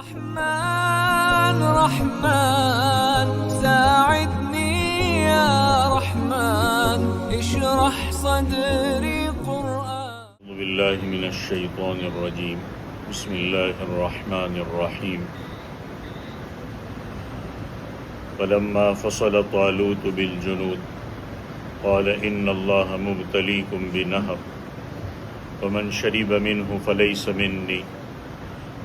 رحمن رحمن ساعدني يا رحمن اشرح صدري قرآن. أعوذ بالله من الشيطان الرجيم. بسم الله الرحمن الرحيم. فلما فصل طالوت بالجنود قال إن الله مبتليكم بنهر فمن شرب منه فليس مني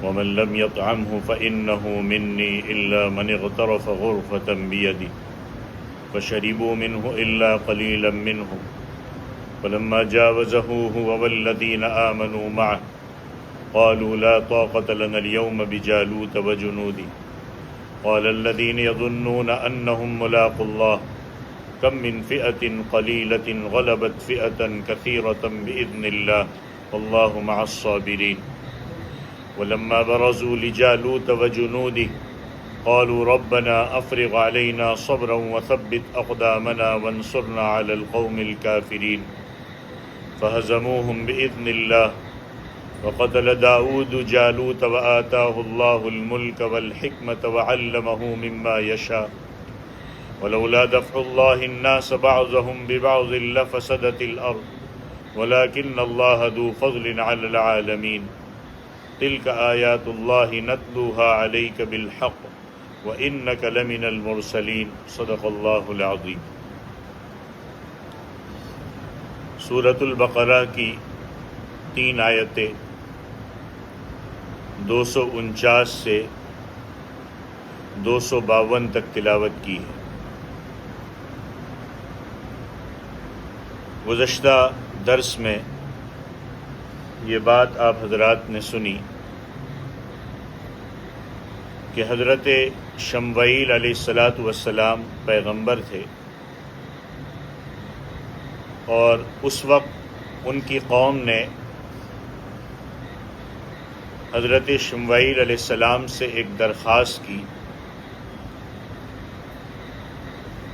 ومن لم يطعمه فإنه مني إلا من اغترف غرفة بيده فشربوا منه إلا قليلا منهم فلما جاوزه هو والذين آمنوا معه قالوا لا طاقة لنا اليوم بجالوت وجنوده قال الذين يظنون أنهم ملاقو الله كم من فئة قليلة غلبت فئة كثيرة بإذن الله والله مع الصابرين. ولما برزوا لجالوت وجنوده قالوا ربنا أفرغ علينا صبرا وثبت أقدامنا وانصرنا على القوم الكافرين فهزموهم بإذن الله وقتل داود جالوت وآتاه الله الملك والحكمة وعلمه مما يشاء ولولا دفع الله الناس بعضهم ببعض لفسدت الأرض ولكن الله ذو فضل على العالمين. تلك آیات اللہ نتلوها علیک بالحق وإنک لمن المرسلین. صدق اللہ العظیم. سورۃ البقرہ کی 3 آیتیں 249 سے 252 تک تلاوت کی ہے. گزشتہ درس میں یہ بات آپ حضرات نے سنی کہ حضرت شموئیل علیہ السلام پیغمبر تھے اور اس وقت ان کی قوم نے حضرت شموئیل علیہ السلام سے ایک درخواست کی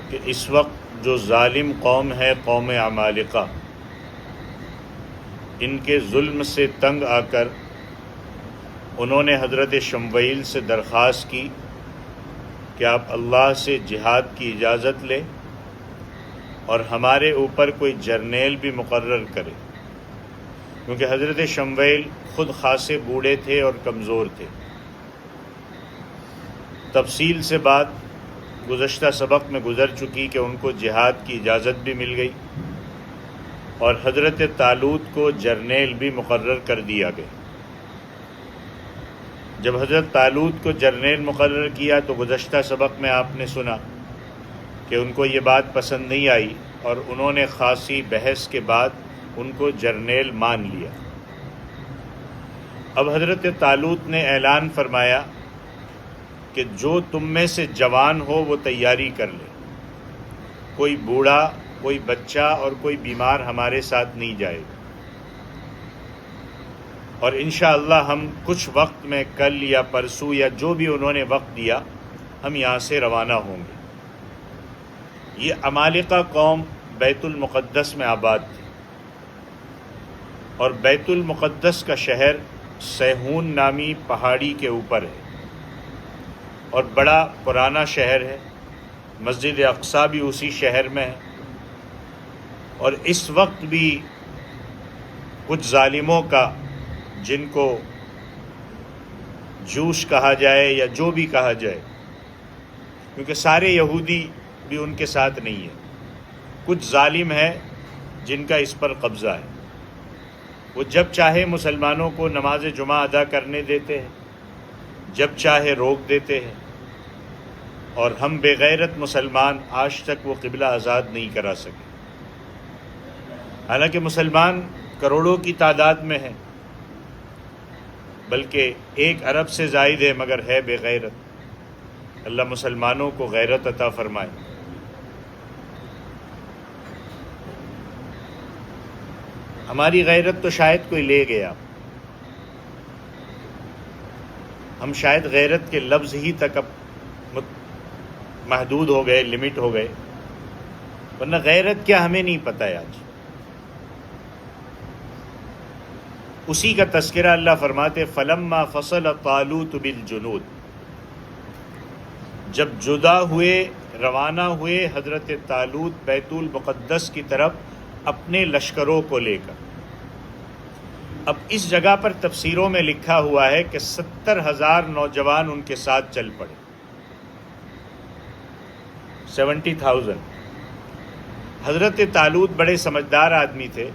کہ اس وقت جو ظالم قوم ہے قوم عمالقہ، ان کے ظلم سے تنگ آ کر انہوں نے حضرت شموئیل سے درخواست کی کہ آپ اللہ سے جہاد کی اجازت لیں اور ہمارے اوپر کوئی جرنیل بھی مقرر کرے، کیونکہ حضرت شموئیل خود خاصے بوڑھے تھے اور کمزور تھے. تفصیل سے بات گزشتہ سبق میں گزر چکی کہ ان کو جہاد کی اجازت بھی مل گئی اور حضرت طالوت کو جرنیل بھی مقرر کر دیا گیا. جب حضرت طالوت کو جرنیل مقرر کیا تو گزشتہ سبق میں آپ نے سنا کہ ان کو یہ بات پسند نہیں آئی اور انہوں نے خاصی بحث کے بعد ان کو جرنیل مان لیا. اب حضرت طالوت نے اعلان فرمایا کہ جو تم میں سے جوان ہو وہ تیاری کر لے، کوئی بوڑھا، کوئی بچہ اور کوئی بیمار ہمارے ساتھ نہیں جائے گا، اور انشاءاللہ ہم کچھ وقت میں کل یا پرسوں یا جو بھی انہوں نے وقت دیا ہم یہاں سے روانہ ہوں گے. یہ عمالقہ قوم بیت المقدس میں آباد تھی اور بیت المقدس کا شہر سیہون نامی پہاڑی کے اوپر ہے اور بڑا پرانا شہر ہے. مسجد اقصیٰ بھی اسی شہر میں ہے اور اس وقت بھی کچھ ظالموں کا، جن کو جوش کہا جائے یا جو بھی کہا جائے، کیونکہ سارے یہودی بھی ان کے ساتھ نہیں ہیں، کچھ ظالم ہیں جن کا اس پر قبضہ ہے. وہ جب چاہے مسلمانوں کو نماز جمعہ ادا کرنے دیتے ہیں، جب چاہے روک دیتے ہیں، اور ہم بے غیرت مسلمان آج تک وہ قبلہ آزاد نہیں کرا سکے. حالانکہ مسلمان کروڑوں کی تعداد میں ہیں، بلکہ 1 ارب سے زائد ہے، مگر ہے بے غیرت. اللہ مسلمانوں کو غیرت عطا فرمائے. ہماری غیرت تو شاید کوئی لے گیا، ہم شاید غیرت کے لفظ ہی تک اب محدود ہو گئے، لمٹ ہو گئے، ورنہ غیرت کیا ہمیں نہیں پتہ ہے. آج اسی کا تذکرہ اللہ فرماتے فلما فصل طالوت بالجنود، جب جدا ہوئے، روانہ ہوئے حضرت طالوت بیت المقدس کی طرف اپنے لشکروں کو لے کر۔ اب اس جگہ پر تفسیروں میں لکھا ہوا ہے کہ 70,000 نوجوان ان کے ساتھ چل پڑے، 70,000۔ حضرت طالوت بڑے سمجھدار آدمی تھے،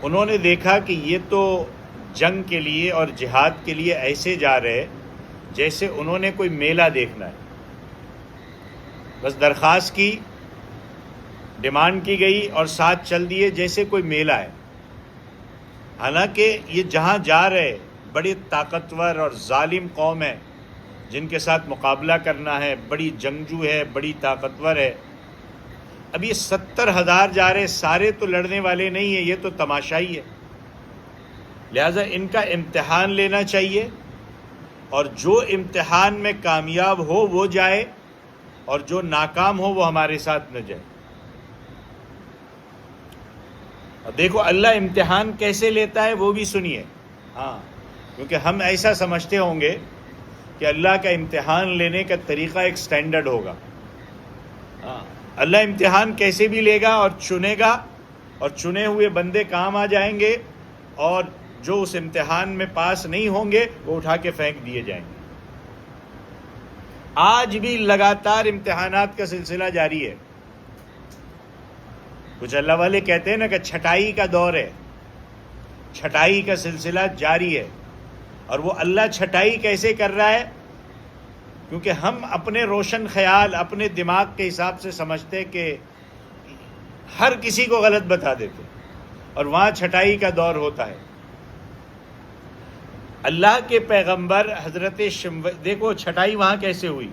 انہوں نے دیکھا کہ یہ تو جنگ کے لیے اور جہاد کے لیے ایسے جا رہے جیسے انہوں نے کوئی میلہ دیکھنا ہے۔ بس درخواست کی، ڈیمانڈ کی گئی اور ساتھ چل دیے جیسے کوئی میلہ ہے۔ حالانکہ یہ جہاں جا رہے بڑی طاقتور اور ظالم قوم ہے جن کے ساتھ مقابلہ کرنا ہے، بڑی جنگجو ہے، بڑی طاقتور ہے۔ اب یہ 70,000 جا رہے، سارے تو لڑنے والے نہیں ہیں، یہ تو تماشائی ہے، لہذا ان کا امتحان لینا چاہیے، اور جو امتحان میں کامیاب ہو وہ جائے اور جو ناکام ہو وہ ہمارے ساتھ نہ جائے۔ اور دیکھو اللہ امتحان کیسے لیتا ہے وہ بھی سنیے، ہاں، کیونکہ ہم ایسا سمجھتے ہوں گے کہ اللہ کا امتحان لینے کا طریقہ ایک سٹینڈرڈ ہوگا۔ ہاں، اللہ امتحان کیسے بھی لے گا اور چنے گا، اور چنے ہوئے بندے کام آ جائیں گے، اور جو اس امتحان میں پاس نہیں ہوں گے وہ اٹھا کے پھینک دیے جائیں گے۔ آج بھی لگاتار امتحانات کا سلسلہ جاری ہے۔ کچھ اللہ والے کہتے ہیں نا کہ چھٹائی کا دور ہے، چھٹائی کا سلسلہ جاری ہے، اور وہ اللہ چھٹائی کیسے کر رہا ہے؟ کیونکہ ہم اپنے روشن خیال، اپنے دماغ کے حساب سے سمجھتے کہ ہر کسی کو غلط بتا دیتے، اور وہاں چھٹائی کا دور ہوتا ہے۔ اللہ کے پیغمبر حضرت دیکھو چھٹائی وہاں کیسے ہوئی۔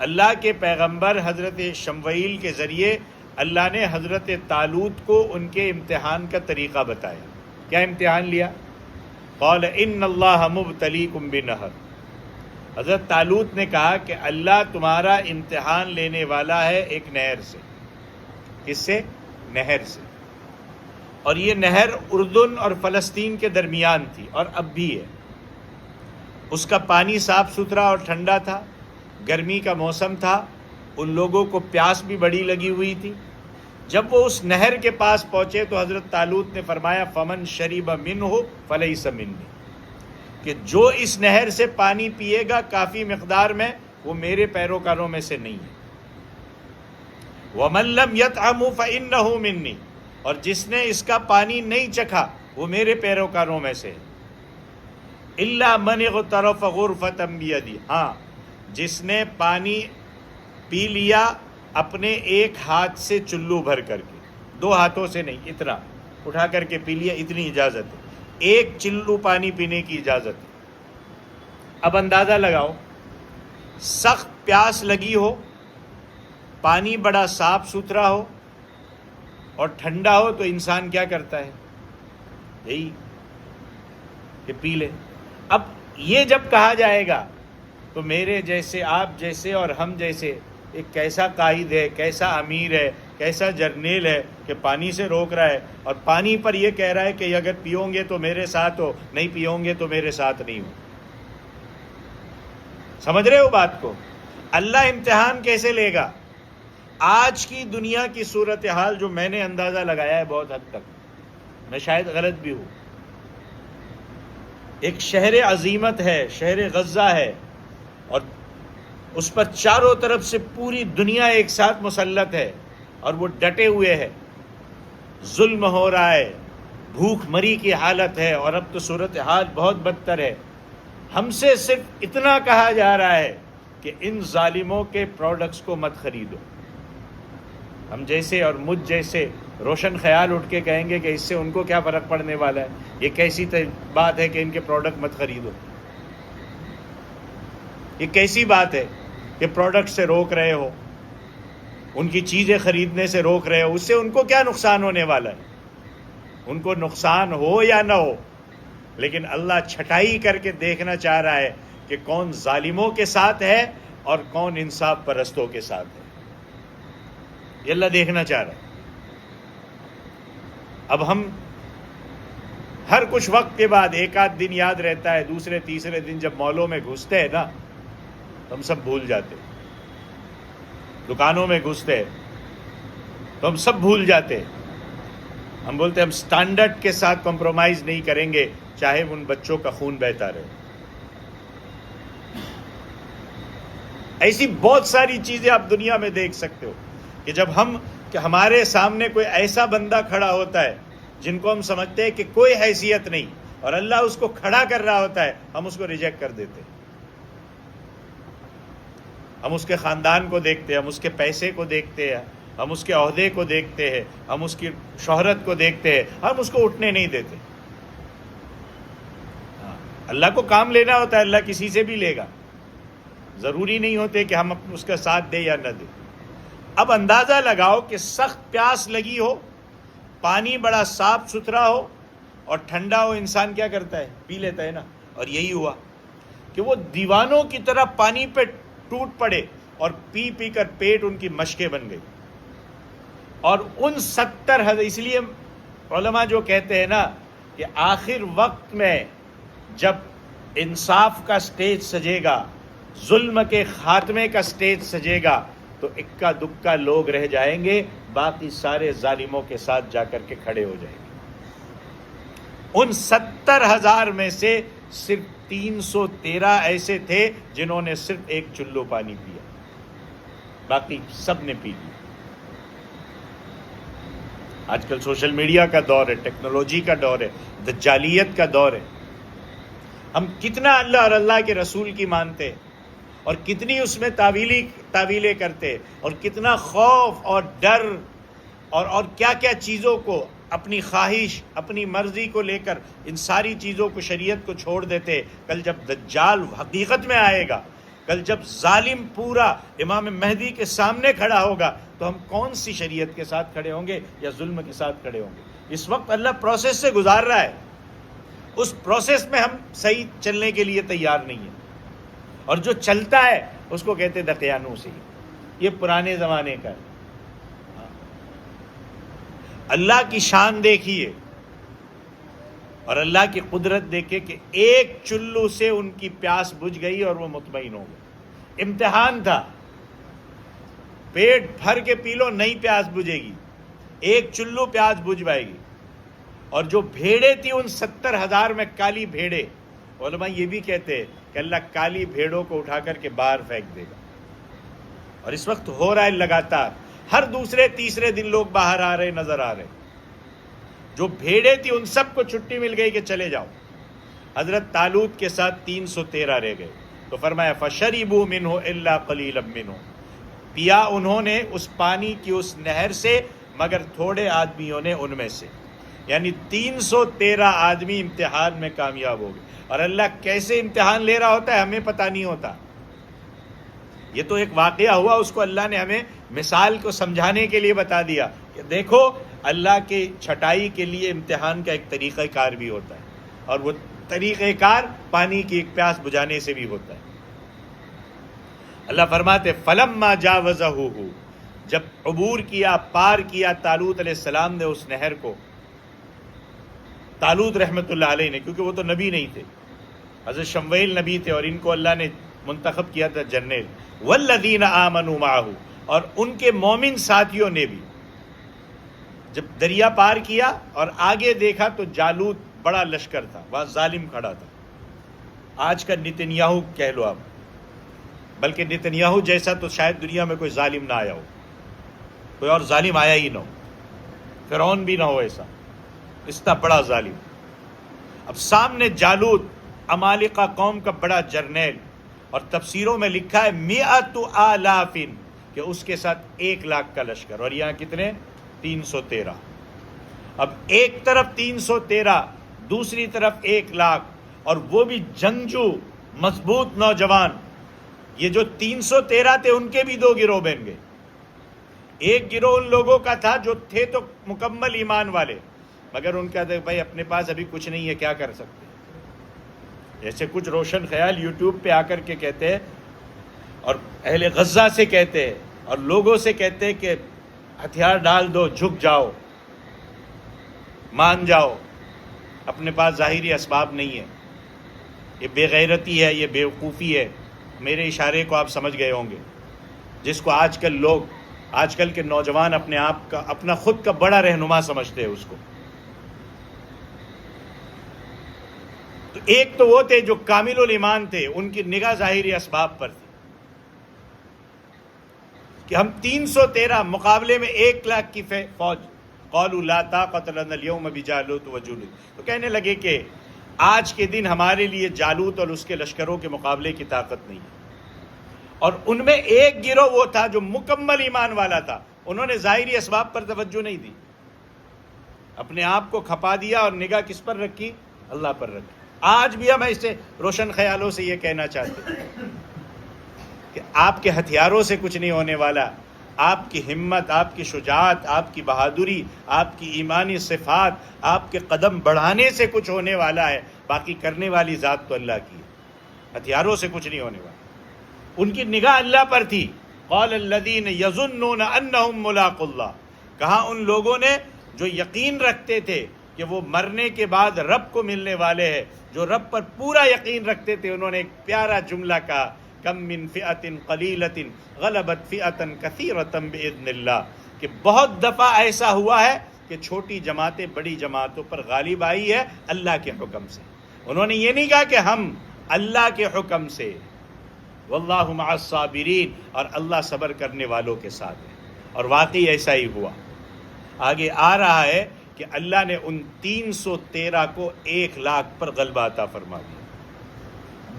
اللہ کے پیغمبر حضرت شموئیل کے ذریعے اللہ نے حضرت طالوت کو ان کے امتحان کا طریقہ بتایا۔ کیا امتحان لیا؟ قال ان اللہ مبتلیکم بنہر، حضرت طالوت نے کہا کہ اللہ تمہارا امتحان لینے والا ہے ایک نہر سے۔ کس سے؟ نہر سے۔ اور یہ نہر اردن اور فلسطین کے درمیان تھی، اور اب بھی ہے۔ اس کا پانی صاف ستھرا اور ٹھنڈا تھا، گرمی کا موسم تھا، ان لوگوں کو پیاس بھی بڑی لگی ہوئی تھی۔ جب وہ اس نہر کے پاس پہنچے تو حضرت طالوت نے فرمایا فمن شریب منہ فلیس منی، کہ جو اس نہر سے پانی پیے گا کافی مقدار میں وہ میرے پیروکاروں میں سے نہیں ہے۔ ومن لم یطعمہ فانہ منی، اور جس نے اس کا پانی نہیں چکھا وہ میرے پیروکاروں میں سے ہے۔ الا من اغترف غرفۃ بیدی، ہاں جس نے پانی پی لیا اپنے ایک ہاتھ سے چلو بھر کر کے، 2 ہاتھوں سے نہیں، اتنا اٹھا کر کے پی لیا، اتنی اجازت ہے، ایک چلو پانی پینے کی اجازت ہے۔ اب اندازہ لگاؤ، سخت پیاس لگی ہو، پانی بڑا صاف ستھرا ہو اور ٹھنڈا ہو تو انسان کیا کرتا ہے؟ یہی کہ پی لے۔ اب یہ جب کہا جائے گا تو میرے جیسے، آپ جیسے اور ہم جیسے ایک کیسا قائد ہے، کیسا امیر ہے، کیسا جرنیل ہے کہ پانی سے روک رہا ہے، اور پانی پر یہ کہہ رہا ہے کہ اگر پیو گے تو میرے ساتھ ہو، نہیں پیو گے تو میرے ساتھ نہیں ہو۔ سمجھ رہے ہو بات کو؟ اللہ امتحان کیسے لے گا؟ آج کی دنیا کی صورتحال جو میں نے اندازہ لگایا ہے بہت حد تک، میں شاید غلط بھی ہوں، ایک شہر عظیمت ہے، شہر غزہ ہے، اور اس پر چاروں طرف سے پوری دنیا ایک ساتھ مسلط ہے، اور وہ ڈٹے ہوئے ہے، ظلم ہو رہا ہے، بھوک مری کی حالت ہے، اور اب تو صورتحال بہت بدتر ہے۔ ہم سے صرف اتنا کہا جا رہا ہے کہ ان ظالموں کے پروڈکٹس کو مت خریدو۔ ہم جیسے اور مجھ جیسے روشن خیال اٹھ کے کہیں گے کہ اس سے ان کو کیا فرق پڑنے والا ہے، یہ کیسی بات ہے کہ ان کے پروڈکٹ مت خریدو، یہ کیسی بات ہے کہ پروڈکٹ سے روک رہے ہو، ان کی چیزیں خریدنے سے روک رہے ہو، اس سے ان کو کیا نقصان ہونے والا ہے؟ ان کو نقصان ہو یا نہ ہو، لیکن اللہ چھٹائی کر کے دیکھنا چاہ رہا ہے کہ کون ظالموں کے ساتھ ہے اور کون انصاف پرستوں کے ساتھ ہے، یہ اللہ دیکھنا چاہ رہا ہے۔ اب ہم ہر کچھ وقت کے بعد ایک آدھ دن یاد رہتا ہے، دوسرے تیسرے دن جب مالوں میں گھستے ہیں نا تو ہم سب بھول جاتے، دکانوں میں گھستے تو ہم سب بھول جاتے، ہم بولتے ہم سٹینڈرڈ کے ساتھ کمپرومائز نہیں کریں گے چاہے ان بچوں کا خون بہتا رہے۔ ایسی بہت ساری چیزیں آپ دنیا میں دیکھ سکتے ہو کہ جب ہمارے سامنے کوئی ایسا بندہ کھڑا ہوتا ہے جن کو ہم سمجھتے ہیں کہ کوئی حیثیت نہیں، اور اللہ اس کو کھڑا کر رہا ہوتا ہے، ہم اس کو ریجیکٹ کر دیتے ہیں۔ ہم اس کے خاندان کو دیکھتے ہیں، ہم اس کے پیسے کو دیکھتے ہیں، ہم اس کے عہدے کو دیکھتے ہیں، ہم اس کی شہرت کو دیکھتے ہیں، ہم اس کو اٹھنے نہیں دیتے۔ اللہ کو کام لینا ہوتا ہے، اللہ کسی سے بھی لے گا، ضروری نہیں ہوتے کہ ہم اس کا ساتھ دیں یا نہ دیں۔ اب اندازہ لگاؤ کہ سخت پیاس لگی ہو، پانی بڑا صاف ستھرا ہو اور ٹھنڈا ہو، انسان کیا کرتا ہے؟ پی لیتا ہے نا۔ اور یہی ہوا کہ وہ دیوانوں کی طرح پانی پہ ٹوٹ پڑے اور پی پی کر پیٹ ان کی مشقیں بن گئی۔ اور ان 70,000، اس لیے علماء جو کہتے ہیں نا کہ آخر وقت میں جب انصاف کا سٹیج سجے گا، ظلم کے خاتمے کا سٹیج سجے گا، تو اکا دکا لوگ رہ جائیں گے، باقی سارے ظالموں کے ساتھ جا کر کے کھڑے ہو جائیں گے۔ ان 70,000 میں سے صرف 313 ایسے تھے جنہوں نے صرف ایک چلو پانی پیا، باقی سب نے پی لیا۔ آج کل سوشل میڈیا کا دور ہے، ٹیکنالوجی کا دور ہے، دجالیت کا دور ہے۔ ہم کتنا اللہ اور اللہ کے رسول کی مانتے اور کتنی اس میں تعویلیں کرتے، اور کتنا خوف اور ڈر اور کیا کیا چیزوں کو، اپنی خواہش، اپنی مرضی کو لے کر ان ساری چیزوں کو، شریعت کو چھوڑ دیتے۔ کل جب دجال حقیقت میں آئے گا، کل جب ظالم پورا امام مہدی کے سامنے کھڑا ہوگا، تو ہم کون سی شریعت کے ساتھ کھڑے ہوں گے یا ظلم کے ساتھ کھڑے ہوں گے؟ اس وقت اللہ پروسیس سے گزار رہا ہے، اس پروسیس میں ہم صحیح چلنے کے لیے تیار نہیں ہیں، اور جو چلتا ہے اس کو کہتے دقیانوس سے۔ یہ پرانے زمانے کا ہے۔ اللہ کی شان دیکھیے اور اللہ کی قدرت دیکھے کہ ایک چلو سے ان کی پیاس بجھ گئی اور وہ مطمئن ہو گئے۔ امتحان تھا، پیٹ بھر کے پی لو نہیں پیاس بجھے گی، ایک چلو پیاس بجھ جائے گی۔ اور جو بھیڑیں تھی ان 70,000 میں کالی بھیڑیں، علماء یہ بھی کہتے ہیں کہ اللہ کالی بھیڑوں کو اٹھا کر کے باہر پھینک دے گا، اور اس وقت ہو رہا ہے لگاتار۔ ہر دوسرے تیسرے دن لوگ باہر آ رہے نظر آ رہے۔ جو بھیڑیں تھی ان سب کو چھٹی مل گئی کہ چلے جاؤ۔ حضرت طالوت کے ساتھ 313 رہ گئے، تو فرمایا فَشَرِبُوا مِنْهُ إِلَّا قَلِيلًا مِنْهُ، پیا انہوں نے اس پانی کی اس نہر سے مگر تھوڑے آدمیوں نے ان میں سے، یعنی 313 آدمی امتحان میں کامیاب ہو گئے۔ اور اللہ کیسے امتحان لے رہا ہوتا ہے ہمیں پتہ نہیں ہوتا۔ یہ تو ایک واقعہ ہوا، اس کو اللہ نے ہمیں مثال کو سمجھانے کے لیے بتا دیا کہ دیکھو اللہ کی چھٹائی کے لیے امتحان کا ایک طریقہ کار بھی ہوتا ہے، اور وہ طریقہ کار پانی کی ایک پیاس بجھانے سے بھی ہوتا ہے۔ اللہ فرماتے فَلَمَّا جَاوَزَهُ، جب عبور کیا، پار کیا طالوت علیہ السلام نے اس نہر کو، طالوت رحمۃ اللہ علیہ نے، کیونکہ وہ تو نبی نہیں تھے، حضرت شمویل نبی تھے، اور ان کو اللہ نے منتخب کیا تھا جنرل، والذین آمنوا معہ، اور ان کے مومن ساتھیوں نے بھی۔ جب دریا پار کیا اور آگے دیکھا تو جالوت بڑا لشکر تھا، وہاں ظالم کھڑا تھا، آج کا نتنیاہو کہہ لو آپ، بلکہ نتنیاہو جیسا تو شاید دنیا میں کوئی ظالم نہ آیا ہو، کوئی اور ظالم آیا ہی نہ ہو، فرعون بھی نہ ہو ایسا، اتنا بڑا ظالم۔ اب سامنے جالوت، عمالقہ قوم کا بڑا جرنیل، اور تفسیروں میں لکھا ہے 100,000 کہ اس کے ساتھ 1,00,000 کا لشکر، اور یہاں کتنے؟ 313۔ اب ایک طرف 313، دوسری طرف 1,00,000، اور وہ بھی جنگجو مضبوط نوجوان۔ یہ جو 313 تھے ان کے بھی 2 گروہ بن گئے۔ ایک گروہ ان لوگوں کا تھا جو تھے تو مکمل ایمان والے، مگر ان کا تھا بھائی اپنے پاس ابھی کچھ نہیں ہے، کیا کر سکتے؟ جیسے کچھ روشن خیال یوٹیوب پہ آ کر کے کہتے ہیں، اور اہل غزہ سے کہتے ہیں، اور لوگوں سے کہتے ہیں کہ ہتھیار ڈال دو، جھک جاؤ، مان جاؤ۔ اپنے پاس ظاہری اسباب نہیں ہے، یہ بے غیرتی ہے، یہ بیوقوفی ہے۔ میرے اشارے کو آپ سمجھ گئے ہوں گے، جس کو آج کل لوگ، آج کل کے نوجوان اپنے آپ کا، اپنا خود کا بڑا رہنما سمجھتے ہیں اس کو۔ تو ایک تو وہ تھے جو کامل الایمان تھے، ان کی نگاہ ظاہری اسباب پر تھی کہ ہم 313 مقابلے میں 1,00,000 کی فوج، قالوا لا طاقت لنا اليوم بجالوت وجلود، تو کہنے لگے کہ آج کے دن ہمارے لیے جالوت اور اس کے لشکروں کے مقابلے کی طاقت نہیں ہے۔ اور ان میں ایک گروہ وہ تھا جو مکمل ایمان والا تھا، انہوں نے ظاہری اسباب پر توجہ نہیں دی، اپنے آپ کو کھپا دیا اور نگاہ کس پر رکھی؟ اللہ پر رکھی۔ آج بھی ہم ایسے روشن خیالوں سے یہ کہنا چاہتے ہیں کہ آپ کے ہتھیاروں سے کچھ نہیں ہونے والا، آپ کی ہمت، آپ کی شجاعت، آپ کی بہادری، آپ کی ایمانی صفات، آپ کے قدم بڑھانے سے کچھ ہونے والا ہے، باقی کرنے والی ذات تو اللہ کی ہے، ہتھیاروں سے کچھ نہیں ہونے والا۔ ان کی نگاہ اللہ پر تھی۔ قال الذین یظنون انہم ملاقو اللہ، کہا ان لوگوں نے جو یقین رکھتے تھے کہ وہ مرنے کے بعد رب کو ملنے والے ہیں، جو رب پر پورا یقین رکھتے تھے، انہوں نے ایک پیارا جملہ کہا، کم من فئۃ قلیلۃ غلبت فئۃ کثیرۃ باذن اللہ، کہ بہت دفعہ ایسا ہوا ہے کہ چھوٹی جماعتیں بڑی جماعتوں پر غالب آئی ہے اللہ کے حکم سے۔ انہوں نے یہ نہیں کہا کہ ہم، اللہ کے حکم سے۔ واللہ مع الصابرین، اور اللہ صبر کرنے والوں کے ساتھ ہے، اور واقعی ایسا ہی ہوا۔ آگے آ رہا ہے کہ اللہ نے ان 313 کو 1,00,000 پر غلبہ عطا فرما دیا۔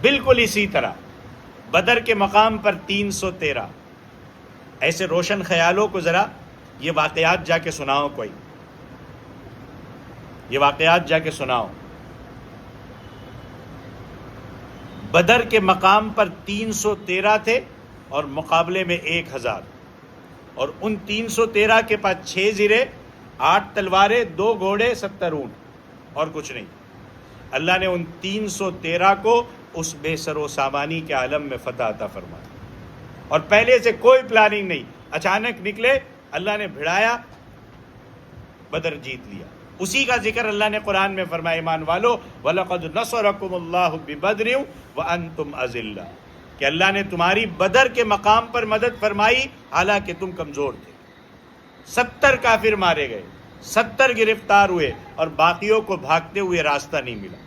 بالکل اسی طرح بدر کے مقام پر 313۔ ایسے روشن خیالوں کو ذرا یہ واقعات جا کے سناؤ، کوئی یہ واقعات جا کے سناؤ۔ بدر کے مقام پر 313 تھے اور مقابلے میں 1,000، اور ان 313 کے پاس 6 زرے، 8 تلواریں، 2 گھوڑے، 70 اونٹ، اور کچھ نہیں۔ اللہ نے ان 313 کو اس بے سر و سامانی کے عالم میں فتح عطا فرمایا، اور پہلے سے کوئی پلاننگ نہیں، اچانک نکلے، اللہ نے بھڑایا، بدر جیت لیا۔ اسی کا ذکر اللہ نے قرآن میں فرمایا، ایمان والو وَلَقَدْ نَصَرَكُمُ اللَّهُ بِبَدْرٍ وَأَنْتُمْ أَذِلَّةٌ، کہ اللہ نے تمہاری بدر کے مقام پر مدد فرمائی حالانکہ تم کمزور تھے۔ 70 کافر مارے گئے، 70 گرفتار ہوئے، اور باقیوں کو بھاگتے ہوئے راستہ نہیں ملا،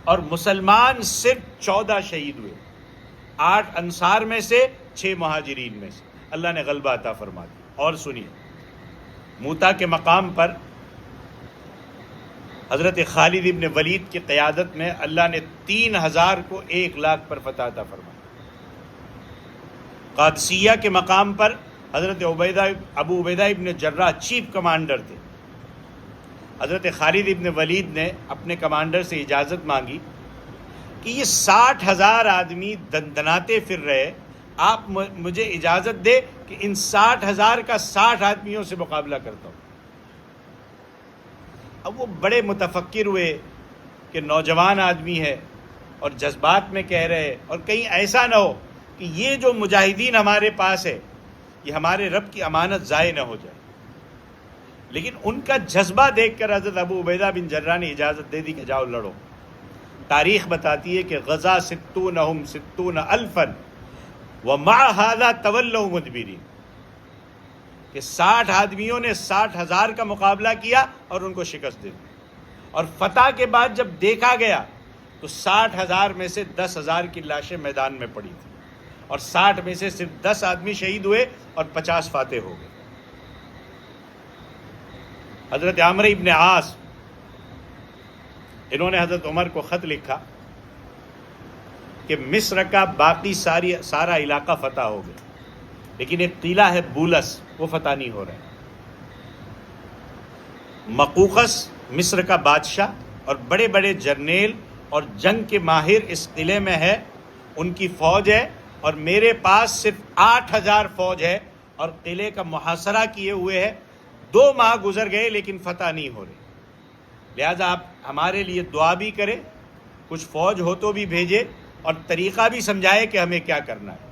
اور مسلمان صرف 14 شہید ہوئے، 8 انصار میں سے، 6 مہاجرین میں سے۔ اللہ نے غلبہ عطا فرما دیا۔ اور سنیے، موتا کے مقام پر حضرت خالد ابن ولید کی قیادت میں اللہ نے 3,000 کو 1,00,000 پر فتح عطا فرمایا۔ قادسیہ کے مقام پر حضرت ابو عبیدہ ابن جراح چیف کمانڈر تھے۔ حضرت خالد ابن ولید نے اپنے کمانڈر سے اجازت مانگی کہ یہ 60,000 آدمی دندناتے پھر رہے، آپ مجھے اجازت دے کہ ان 60,000 کا 60 آدمیوں سے مقابلہ کرتا ہوں۔ اب وہ بڑے متفکر ہوئے کہ نوجوان آدمی ہے اور جذبات میں کہہ رہے، اور کہیں ایسا نہ ہو کہ یہ جو مجاہدین ہمارے پاس ہے یہ ہمارے رب کی امانت ضائع نہ ہو جائے۔ لیکن ان کا جذبہ دیکھ کر حضرت ابو عبیدہ بن جراح نے اجازت دے دی کہ جاؤ لڑو۔ تاریخ بتاتی ہے کہ غزا 60 الفا ومع هذا تولوا مدبرین، کہ 60 آدمیوں نے 60,000 کا مقابلہ کیا اور ان کو شکست دے دی، اور فتح کے بعد جب دیکھا گیا تو 60,000 میں سے 10,000 کی لاشیں میدان میں پڑی تھی، اور 60 میں سے صرف 10 آدمی شہید ہوئے اور 50 فاتح ہو گئے۔ حضرت عمرو ابن عاص، انہوں نے حضرت عمر کو خط لکھا کہ مصر کا باقی سارا علاقہ فتح ہو گیا، لیکن ایک قلعہ ہے بولس، وہ فتح نہیں ہو رہا ہے۔ مقوقس مصر کا بادشاہ اور بڑے بڑے جرنیل اور جنگ کے ماہر اس قلعے میں ہے، ان کی فوج ہے، اور میرے پاس صرف 8,000 فوج ہے، اور قلعے کا محاصرہ کیے ہوئے ہے۔ 2 ماہ گزر گئے لیکن فتح نہیں ہو رہی، لہذا آپ ہمارے لیے دعا بھی کریں، کچھ فوج ہو تو بھی بھیجے، اور طریقہ بھی سمجھائے کہ ہمیں کیا کرنا ہے۔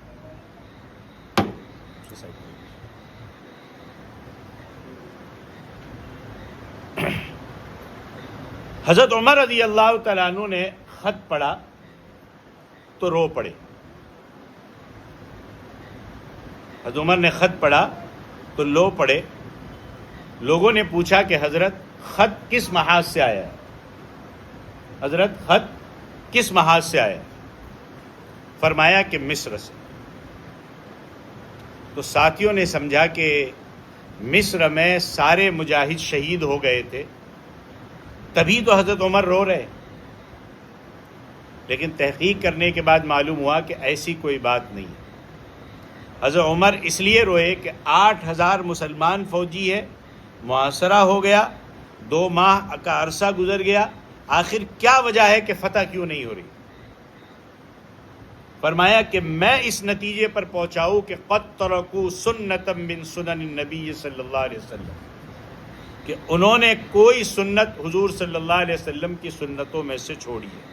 حضرت عمر رضی اللہ تعالیٰ عنہ نے خط پڑھا تو رو پڑے. حضرت عمر نے خط پڑھا تو رو پڑے. لوگوں نے پوچھا کہ حضرت خط کس محاذ سے آیا ہے؟ حضرت خط کس محاذ سے آیا ہے؟ فرمایا کہ مصر سے. تو ساتھیوں نے سمجھا کہ مصر میں سارے مجاہد شہید ہو گئے تھے، تبھی تو حضرت عمر رو رہے. لیکن تحقیق کرنے کے بعد معلوم ہوا کہ ایسی کوئی بات نہیں ہے. حضرت عمر اس لیے روئے کہ 8,000 مسلمان فوجی ہے، محاصرہ ہو گیا، 2 ماہ کا عرصہ گزر گیا، آخر کیا وجہ ہے کہ فتح کیوں نہیں ہو رہی؟ فرمایا کہ میں اس نتیجے پر پہنچاؤں کہ قد ترکوا سنتا من سنن النبی صلی اللہ علیہ وسلم، کہ انہوں نے کوئی سنت حضور صلی اللہ علیہ وسلم کی سنتوں میں سے چھوڑی ہے.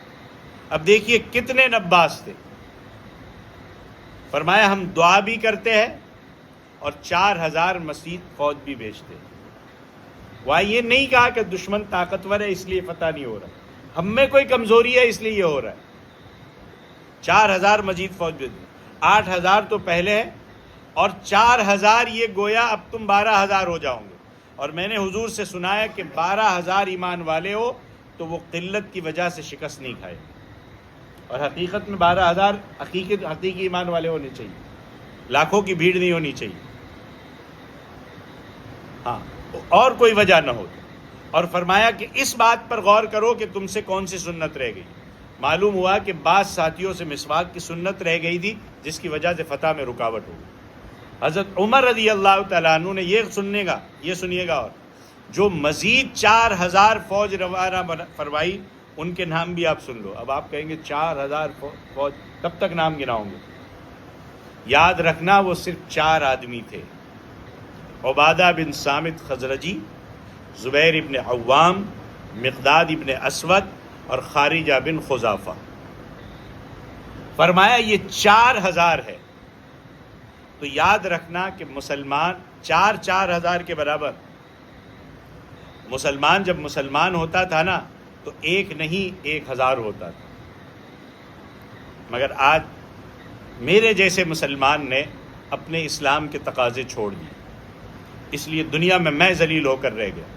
اب دیکھیے کتنے نباس تھے. فرمایا ہم دعا بھی کرتے ہیں اور 4,000 مزید فوج بھی بھیجتے ہیں. وہاں یہ نہیں کہا کہ دشمن طاقتور ہے اس لیے فتح نہیں ہو رہا، ہم میں کوئی کمزوری ہے اس لیے یہ ہو رہا ہے. 4,000 مزید فوج بھیج دی. 8,000 تو پہلے ہے اور 4,000 یہ گویا اب تم 12,000 ہو جاؤ گے. اور میں نے حضور سے سنا ہے کہ 12,000 ایمان والے ہو تو وہ قلت کی وجہ سے شکست نہیں کھائے. اور حقیقت میں 12,000 حقیقی ایمان والے ہونے چاہیے، لاکھوں کی بھیڑ نہیں ہونی چاہیے. ہاں اور کوئی وجہ نہ ہو. اور فرمایا کہ اس بات پر غور کرو کہ تم سے کون سی سنت رہ گئی. معلوم ہوا کہ بعض ساتھیوں سے مسواک کی سنت رہ گئی تھی جس کی وجہ سے فتح میں رکاوٹ ہو گئی. حضرت عمر رضی اللہ تعالیٰ عنہ نے یہ سنیے گا اور جو مزید 4,000 فوج روانہ فرمائی ان کے نام بھی آپ سن لو. اب آپ کہیں گے 4,000 فوج کب تک نام گناؤں گے؟ یاد رکھنا وہ صرف 4 آدمی تھے: عبادہ بن صامت خزرجی، زبیر ابن عوام، مقداد ابن اسود اور خارجہ بن خزافہ. فرمایا یہ 4,000 ہے. تو یاد رکھنا کہ مسلمان 4,000 کے برابر. مسلمان جب مسلمان ہوتا تھا نا تو 1 نہیں 1,000 ہوتا تھا. مگر آج میرے جیسے مسلمان نے اپنے اسلام کے تقاضے چھوڑ دیے، اس لیے دنیا میں میں ذلیل ہو کر رہ گیا.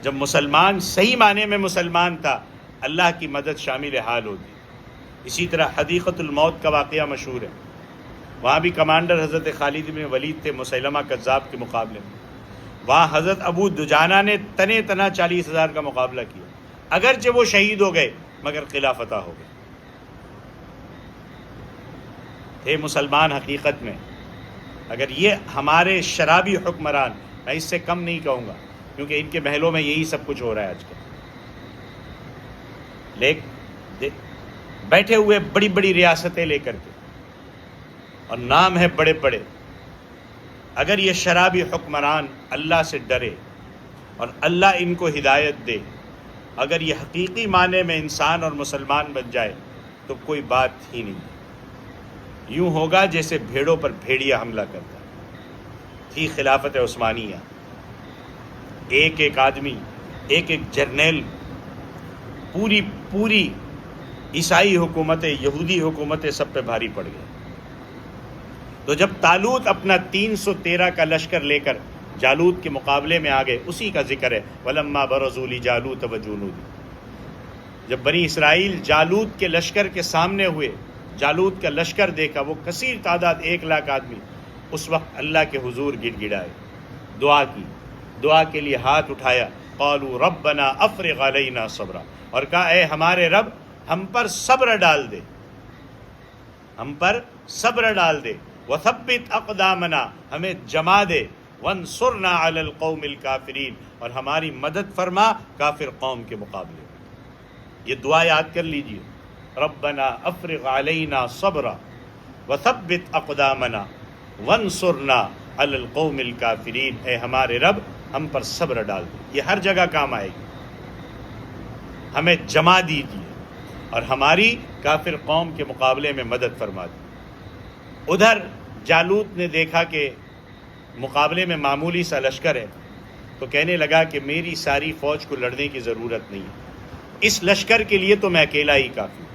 جب مسلمان صحیح معنی میں مسلمان تھا اللہ کی مدد شامل حال ہوتی. اسی طرح حدیقۃ الموت کا واقعہ مشہور ہے. وہاں بھی کمانڈر حضرت خالد بن ولید تھے مسیلمہ کذاب کے مقابلے میں. وہاں حضرت ابو دجانہ نے تنے تنا 40,000 کا مقابلہ کیا. اگرچہ وہ شہید ہو گئے مگر قلعہ فتح ہو گئے. تھے مسلمان حقیقت میں. اگر یہ ہمارے شرابی حکمران، میں اس سے کم نہیں کہوں گا کیونکہ ان کے محلوں میں یہی سب کچھ ہو رہا ہے آج کل، لیکن بیٹھے ہوئے بڑی بڑی ریاستیں لے کر کے اور نام ہے بڑے بڑے، اگر یہ شرابی حکمران اللہ سے ڈرے اور اللہ ان کو ہدایت دے، اگر یہ حقیقی معنی میں انسان اور مسلمان بن جائے تو کوئی بات ہی نہیں. یوں ہوگا جیسے بھیڑوں پر بھیڑیا حملہ کرتا تھی خلافت عثمانیہ. ایک ایک آدمی، ایک ایک جرنیل، پوری عیسائی حکومتیں، یہودی حکومتیں سب پہ بھاری پڑ گئے. تو جب طالوت اپنا 313 کا لشکر لے کر جالوت کے مقابلے میں آ گئے، اسی کا ذکر ہے وَلَمَّا بَرَزُوا لِجَالُوتَ وَجُنُودِهِ. جب بنی اسرائیل جالوت کے لشکر کے سامنے ہوئے، جالوت کا لشکر دیکھا، وہ کثیر تعداد 1,00,000 آدمی، اس وقت اللہ کے حضور گڑ گڑائے، دعا کی، دعا کے لیے ہاتھ اٹھایا. قالوا ربنا افرغ علینا صبرا، اور کہا اے ہمارے رب ہم پر صبر ڈال دے، ہم پر صبر ڈال دے. وثبت اقدامنا، ہمیں جما دے. وانصرنا علی القوم الکافرین، اور ہماری مدد فرما کافر قوم کے مقابلے میں. یہ دعا یاد کر لیجئے، ربنا افرغ علینا صبرا وثبت اقدامنا وانصرنا علی القوم الکافرین. اے ہمارے رب ہم پر صبر ڈال دے. یہ ہر جگہ کام آئے گی. ہمیں جما دیجیے اور ہماری کافر قوم کے مقابلے میں مدد فرما دی. ادھر جالوت نے دیکھا کہ مقابلے میں معمولی سا لشکر ہے، تو کہنے لگا کہ میری ساری فوج کو لڑنے کی ضرورت نہیں ہے، اس لشکر کے لیے تو میں اکیلا ہی کافی ہوں۔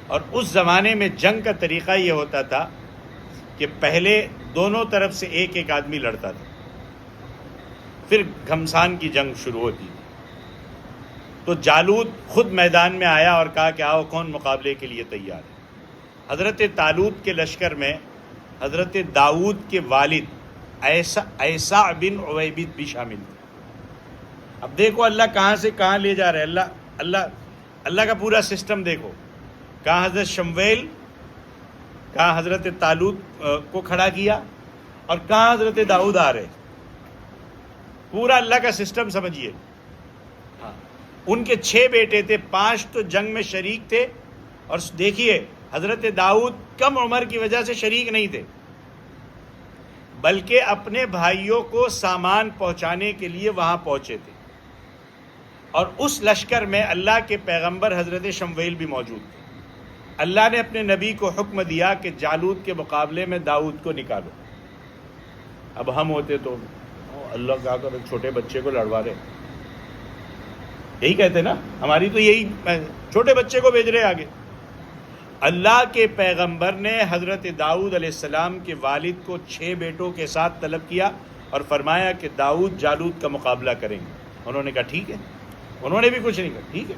اور اس زمانے میں جنگ کا طریقہ یہ ہوتا تھا کہ پہلے دونوں طرف سے ایک ایک آدمی لڑتا تھا، پھر گھمسان کی جنگ شروع ہوتی تھی۔ تو جالوت خود میدان میں آیا اور کہا کہ آؤ کون مقابلے کے لیے تیار ہے۔ حضرت طالوت کے لشکر میں حضرت داؤد کے والد ایسع بن عویبد بھی شامل تھے۔ اب دیکھو اللہ کہاں سے کہاں لے جا رہے ہیں، اللہ کا پورا سسٹم دیکھو، کہاں حضرت شمویل، کہاں حضرت طالوت کو کھڑا کیا اور کہاں حضرت داؤد آ رہے، پورا اللہ کا سسٹم سمجھیے۔ ان کے 6 بیٹے تھے، 5 تو جنگ میں شریک تھے، اور دیکھیے حضرت داؤد کم عمر کی وجہ سے شریک نہیں تھے، بلکہ اپنے بھائیوں کو سامان پہنچانے کے لیے وہاں پہنچے تھے۔ اور اس لشکر میں اللہ کے پیغمبر حضرت شمویل بھی موجود تھے۔ اللہ نے اپنے نبی کو حکم دیا کہ جالوت کے مقابلے میں داؤد کو نکالو۔ اب ہم ہوتے تو اللہ کیا کر چھوٹے بچے کو لڑوا رہے، یہی کہتے نا، ہماری تو یہی، چھوٹے بچے کو بھیج رہے آگے۔ اللہ کے پیغمبر نے حضرت داؤد علیہ السلام کے والد کو 6 بیٹوں کے ساتھ طلب کیا اور فرمایا کہ داؤد جالوت کا مقابلہ کریں گے۔ انہوں نے کہا ٹھیک ہے، انہوں نے بھی کچھ نہیں کہا، ٹھیک ہے۔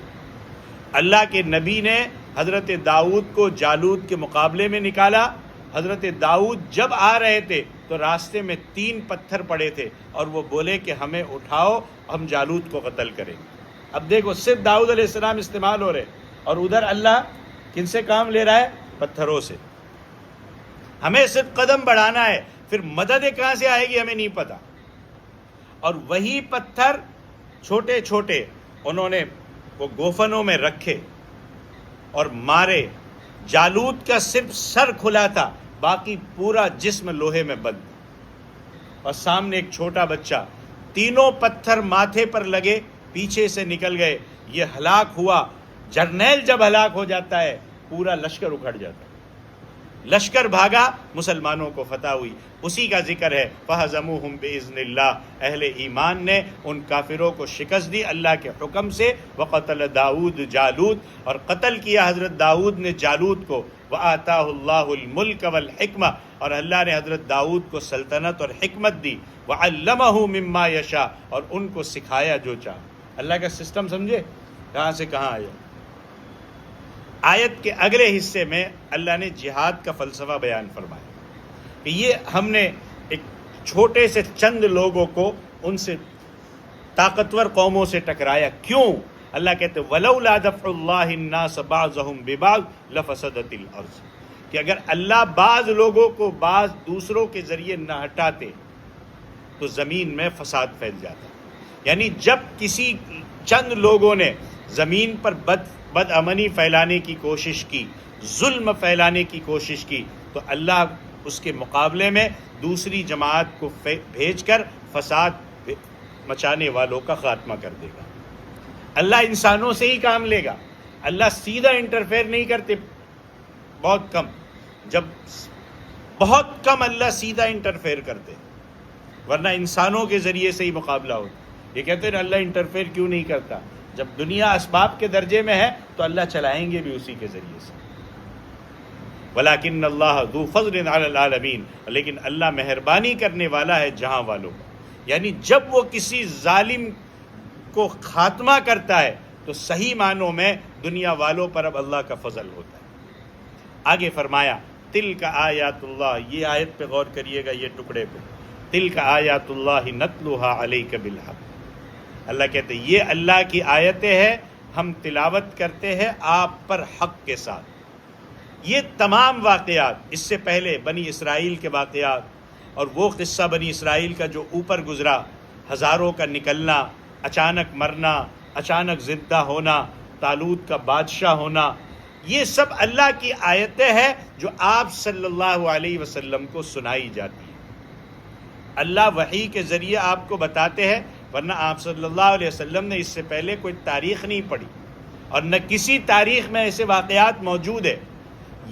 اللہ کے نبی نے حضرت داؤد کو جالوت کے مقابلے میں نکالا۔ حضرت داؤد جب آ رہے تھے تو راستے میں 3 پتھر پڑے تھے اور وہ بولے کہ ہمیں اٹھاؤ، ہم جالوت کو قتل کریں گے۔ اب دیکھو صرف داؤد علیہ السلام استعمال ہو رہے، اور ادھر اللہ کن سے کام لے رہا ہے؟ پتھروں سے۔ ہمیں صرف قدم بڑھانا ہے، پھر مدد کہاں سے آئے گی ہمیں نہیں پتا۔ اور وہی پتھر چھوٹے چھوٹے انہوں نے وہ گوفنوں میں رکھے اور مارے۔ جالوت کا صرف سر کھلا تھا، باقی پورا جسم لوہے میں بند، اور سامنے ایک چھوٹا بچہ۔ تینوں پتھر ماتھے پر لگے، پیچھے سے نکل گئے، یہ ہلاک ہوا۔ جرنیل جب ہلاک ہو جاتا ہے پورا لشکر اکھڑ جاتا ہے، لشکر بھاگا، مسلمانوں کو فتح ہوئی۔ اسی کا ذکر ہے فَهَزَمُوهُمْ بِإِذْنِ اللَّهِ، اہل ایمان نے ان کافروں کو شکست دی اللہ کے حکم سے۔ وَقَتَلَ داؤد جالوت، اور قتل کیا حضرت داؤد نے جالوت کو۔ وَآتَاهُ اللَّهُ الْمُلْكَ وَالْحِكْمَةَ، اور اللہ نے حضرت داؤد کو سلطنت اور حکمت دی۔ وَعَلَّمَهُ مِمَّا يَشَاءُ، اور ان کو سکھایا جو چاہا۔ اللہ کا سسٹم سمجھے کہاں سے کہاں آیا۔ آیت کے اگلے حصے میں اللہ نے جہاد کا فلسفہ بیان فرمایا کہ یہ ہم نے ایک چھوٹے سے چند لوگوں کو ان سے طاقتور قوموں سے ٹکرایا۔ کیوں؟ اللہ کہتے وَلَوْلَا دَفْعُ اللَّهِ النَّاسَ بَعْضَهُمْ بِبَعْضٍ لَفَسَدَتِ الْأَرْضُ، کہ اگر اللہ بعض لوگوں کو بعض دوسروں کے ذریعے نہ ہٹاتے تو زمین میں فساد پھیل جاتا۔ یعنی جب کسی چند لوگوں نے زمین پر بد امنی پھیلانے کی کوشش کی، ظلم پھیلانے کی کوشش کی، تو اللہ اس کے مقابلے میں دوسری جماعت کو بھیج کر فساد مچانے والوں کا خاتمہ کر دے گا۔ اللہ انسانوں سے ہی کام لے گا، اللہ سیدھا انٹرفیئر نہیں کرتے، بہت کم، جب بہت کم اللہ سیدھا انٹرفیئر کرتے، ورنہ انسانوں کے ذریعے سے ہی مقابلہ ہوتا۔ یہ کہتے ہیں اللہ انٹرفیئر کیوں نہیں کرتا؟ جب دنیا اسباب کے درجے میں ہے تو اللہ چلائیں گے بھی اسی کے ذریعے سے۔ وَلَكِنَّ اللَّهَ ذُو فَضْلٍ عَلَى الْعَالَمِينَ، لیکن اللہ مہربانی کرنے والا ہے جہاں والوں کا۔ یعنی جب وہ کسی ظالم کو خاتمہ کرتا ہے تو صحیح معنوں میں دنیا والوں پر اب اللہ کا فضل ہوتا ہے۔ آگے فرمایا تِلْكَ آیات اللہ، یہ آیت پہ غور کریے گا، یہ ٹکڑے پہ، تِلْكَ آیات اللہ نَتْلُوهَا عَلَيْكَ بِالْحَقِّ، اللہ کہتے ہیں یہ اللہ کی آیتیں ہیں، ہم تلاوت کرتے ہیں آپ پر حق کے ساتھ۔ یہ تمام واقعات، اس سے پہلے بنی اسرائیل کے واقعات اور وہ قصہ بنی اسرائیل کا جو اوپر گزرا، ہزاروں کا نکلنا، اچانک مرنا، اچانک زندہ ہونا، طالوت کا بادشاہ ہونا، یہ سب اللہ کی آیتیں ہیں جو آپ صلی اللہ علیہ وسلم کو سنائی جاتی ہیں۔ اللہ وحی کے ذریعے آپ کو بتاتے ہیں، ورنہ آپ صلی اللہ علیہ وسلم نے اس سے پہلے کوئی تاریخ نہیں پڑھی اور نہ کسی تاریخ میں ایسے واقعات موجود ہیں۔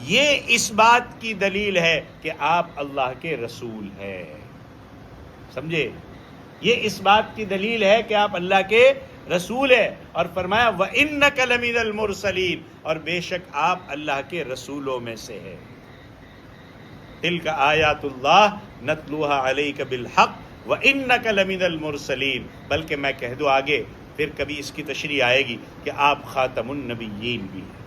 یہ اس بات کی دلیل ہے کہ آپ اللہ کے رسول ہیں، سمجھے؟ یہ اس بات کی دلیل ہے کہ آپ اللہ کے رسول ہیں، اور فرمایا وَإِنَّكَ لَمِنَ الْمُرْسَلِينَ، اور بے شک آپ اللہ کے رسولوں میں سے ہیں۔ تِلْكَ آیات اللہ نَتْلُوهَا عَلَيْكَ بِالْحَقِّ وَإِنَّكَ لَمِنَ الْمُرْسَلِينَ، بلکہ میں کہہ دوں آگے، پھر کبھی اس کی تشریح آئے گی کہ آپ خاتم النبیین بھی ہیں۔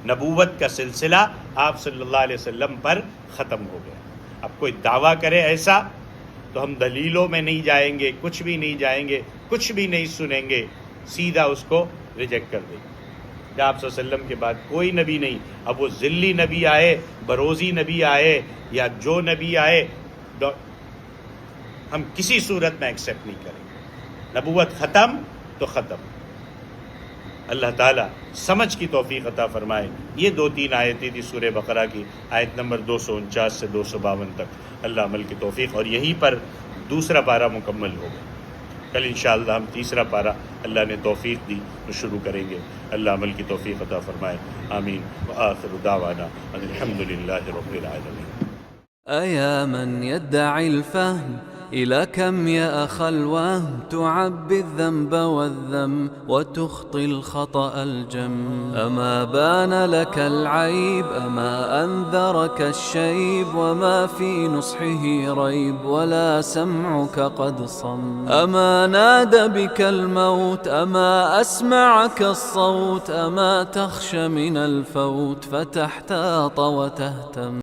نبوت کا سلسلہ آپ صلی اللہ علیہ وسلم پر ختم ہو گیا۔ اب کوئی دعویٰ کرے ایسا تو ہم دلیلوں میں نہیں جائیں گے، کچھ بھی نہیں جائیں گے، کچھ بھی نہیں سنیں گے، سیدھا اس کو ریجیکٹ کر دیں گے کہ آپ صلی اللہ علیہ وسلم کے بعد کوئی نبی نہیں۔ اب وہ ذلی نبی آئے، بروزی نبی آئے، یا جو نبی آئے، ہم کسی صورت میں ایکسیپٹ نہیں کریں گے۔ نبوت ختم تو ختم۔ اللہ تعالیٰ سمجھ کی توفیق عطا فرمائے۔ یہ 2-3 آیتیں تھی سورہ بقرہ کی، آیت نمبر 249 سے 252 تک، اللہ عمل کی توفیق، اور یہیں پر دوسرا پارہ مکمل ہوگا۔ کل انشاءاللہ ہم تیسرا پارہ اللہ نے توفیق دی تو شروع کریں گے۔ اللہ عمل کی توفیق عطا فرمائے، آمین۔ وآخر دعوانا ان الحمدللہ رب العالمین۔ أيا من يدعي الفهم إلى كم يا أخ الوهم تعبي الذنب والذم وتخطي الخطأ الجم، أما بان لك العيب أما أنذرك الشيب، وما في نصحه ريب ولا سمعك قد صم، أما نادى بك الموت أما أسمعك الصوت، أما تخشى من الفوت فتحتاط وتهتم.